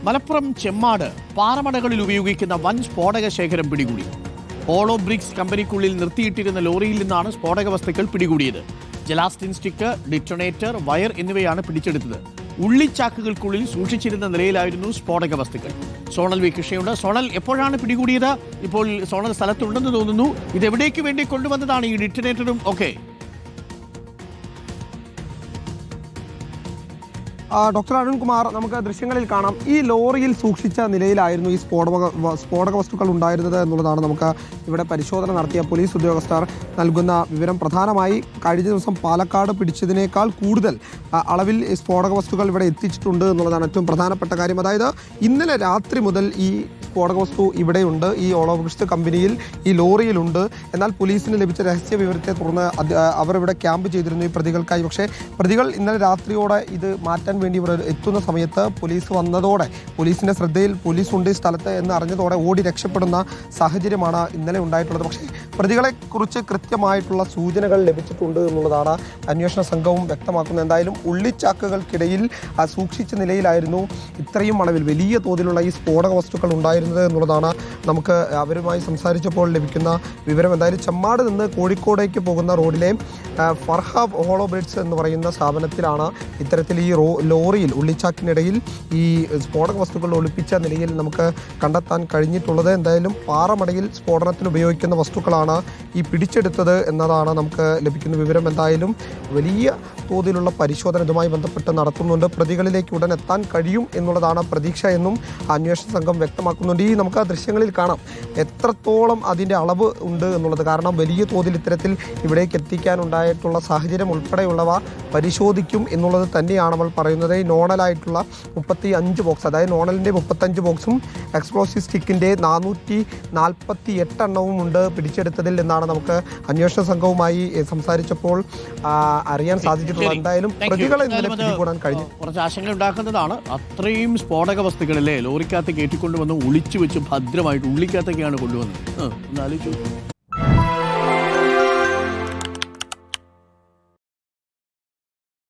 മലപ്പുറം ചെമ്മാട് പാറമടകളിൽ ഉപയോഗിക്കുന്ന വൻ സ്ഫോടക ശേഖരം പിടികൂടി. ഓളോ ബ്രിക്സ് കമ്പനിക്കുള്ളിൽ നിർത്തിയിട്ടിരുന്ന ലോറിയിൽ നിന്നാണ് സ്ഫോടക വസ്തുക്കൾ പിടികൂടിയത്. ജലാസ്റ്റിൻ സ്റ്റിക്ക്, ഡിറ്റോണേറ്റർ, വയർ എന്നിവയാണ് പിടിച്ചെടുത്തത്. ഉള്ളിച്ചാക്കുകൾക്കുള്ളിൽ സൂക്ഷിച്ചിരുന്ന നിലയിലായിരുന്നു സ്ഫോടക വസ്തുക്കൾ. Zonal V കൃഷ്ണയുണ്ട്. സോണൽ, എപ്പോഴാണ് പിടികൂടിയത്? ഇപ്പോൾ സോണൽ സ്ഥലത്തുണ്ടെന്ന് തോന്നുന്നു. ഇതെവിടേക്ക് വേണ്ടി കൊണ്ടുവന്നതാണ് ഈ ഡിറ്റോണേറ്ററും ഒക്കെ? ഡോക്ടർ അരുൺകുമാർ, നമുക്ക് ദൃശ്യങ്ങളിൽ കാണാം ഈ ലോറിയിൽ സൂക്ഷിച്ച നിലയിലായിരുന്നു ഈ സ്ഫോടക വസ്തുക്കൾ ഉണ്ടായിരുന്നത് എന്നുള്ളതാണ് നമുക്ക് ഇവിടെ പരിശോധന നടത്തിയ പോലീസ് ഉദ്യോഗസ്ഥർ നൽകുന്ന വിവരം. പ്രധാനമായി കഴിഞ്ഞ ദിവസം പാലക്കാട് പിടിച്ചതിനേക്കാൾ കൂടുതൽ അളവിൽ സ്ഫോടക വസ്തുക്കൾ ഇവിടെ എത്തിച്ചിട്ടുണ്ട് എന്നുള്ളതാണ് ഏറ്റവും പ്രധാനപ്പെട്ട കാര്യം. അതായത് ഇന്നലെ രാത്രി മുതൽ ഈ സ്ഫോടക വസ്തു ഇവിടെയുണ്ട്, ഈ ഓളോ ബ്രിക്സ് കമ്പനിയിൽ ഈ ലോറിയിലുണ്ട്. എന്നാൽ പോലീസിന് ലഭിച്ച രഹസ്യ വിവരത്തെ തുടർന്ന് അവർ ഇവിടെ ക്യാമ്പ് ചെയ്തിരുന്നു ഈ പ്രതികൾക്കായി. പക്ഷേ പ്രതികൾ ഇന്നലെ രാത്രിയോടെ ഇത് മാറ്റാൻ വേണ്ടി ഇവിടെ എത്തുന്ന സമയത്ത് പോലീസ് വന്നതോടെ, പോലീസിൻ്റെ ശ്രദ്ധയിൽ പോലീസ് ഉണ്ട് ഈ സ്ഥലത്ത് എന്ന് അറിഞ്ഞതോടെ ഓടി രക്ഷപ്പെടുന്ന സാഹചര്യമാണ് ഇന്നലെ ഉണ്ടായിട്ടുള്ളത്. പക്ഷേ പ്രതികളെക്കുറിച്ച് കൃത്യമായിട്ടുള്ള സൂചനകൾ ലഭിച്ചിട്ടുണ്ട് എന്നുള്ളതാണ് അന്വേഷണ സംഘവും വ്യക്തമാക്കുന്നത്. എന്തായാലും ഉള്ളിച്ചാക്കുകൾക്കിടയിൽ സൂക്ഷിച്ച നിലയിലായിരുന്നു ഇത്രയും അളവിൽ വലിയ തോതിലുള്ള ഈ സ്ഫോടക വസ്തുക്കൾ ഉണ്ടായിരുന്നത് എന്നുള്ളതാണ് നമുക്ക് അവരുമായി സംസാരിച്ചപ്പോൾ ലഭിക്കുന്ന വിവരം. എന്തായാലും ചെമ്മാട് നിന്ന് കോഴിക്കോടേക്ക് പോകുന്ന റോഡിലെ ഫർഹാബ് ഓളോ ബ്രിക്സ് എന്ന് പറയുന്ന സ്ഥാപനത്തിലാണ് ഇത്തരത്തിൽ ഈ ലോറിയിൽ ഉള്ളിച്ചാക്കിനിടയിൽ ഈ സ്ഫോടക വസ്തുക്കൾ ഒളിപ്പിച്ച നിലയിൽ നമുക്ക് കണ്ടെത്താൻ കഴിഞ്ഞിട്ടുള്ളത്. എന്തായാലും പാറമടയിൽ സ്ഫോടനത്തിന് ഉപയോഗിക്കുന്ന വസ്തുക്കളാണ് ഈ പിടിച്ചെടുത്തത് എന്നതാണ് നമുക്ക് ലഭിക്കുന്ന വിവരം. എന്തായാലും വലിയ തോതിലുള്ള പരിശോധന ഇതുമായി ബന്ധപ്പെട്ട് നടത്തുന്നുണ്ട്. പ്രതികളിലേക്ക് ഉടൻ എത്താൻ കഴിയും എന്നുള്ളതാണ് പ്രതീക്ഷ എന്നും അന്വേഷണ സംഘം വ്യക്തമാക്കുന്നുണ്ട്. ഈ നമുക്ക് ആ ദൃശ്യങ്ങളിൽ കാണാം എത്രത്തോളം അതിൻ്റെ അളവ് ഉണ്ട് എന്നുള്ളത്. കാരണം വലിയ തോതിൽ ഇത്തരത്തിൽ ഇവിടേക്ക് എത്തിക്കാനുണ്ടായിട്ടുള്ള സാഹചര്യം ഉൾപ്പെടെയുള്ളവ പരിശോധിക്കും എന്നുള്ളത് തന്നെയാണ് നമ്മൾ പറയുന്നത്. ഈ നോണലായിട്ടുള്ള 35 ബോക്സ്, അതായത് നോണലിൻ്റെ 35 ബോക്സും എക്സ്പ്ലോസീവ് സ്റ്റിക്കിൻ്റെ 448 എണ്ണവും ഉണ്ട് പിടിച്ചെടുത്തതിൽ എന്നാണ് നമുക്ക് അന്വേഷണ സംഘവുമായി സംസാരിച്ചപ്പോൾ അറിയാൻ സാധിച്ചിട്ടുള്ളത്. എന്തായാലും പ്രതികളെ ഇന്നലെ പിടികൂടാൻ കഴിഞ്ഞു. കുറച്ച് ആശങ്ക ഉണ്ടാക്കുന്നതാണ്. അത്രയും സ്ഫോടക വസ്തുക്കളല്ലേ ലോറിക്കകത്ത് കയറ്റിക്കൊണ്ടുവന്ന് ഒളിച്ചു വെച്ച് ഭദ്രമായിട്ട് ഉള്ളിക്കകത്തൊക്കെയാണ് കൊണ്ടുവന്നത്. ഒന്ന് ആലോചിച്ചു.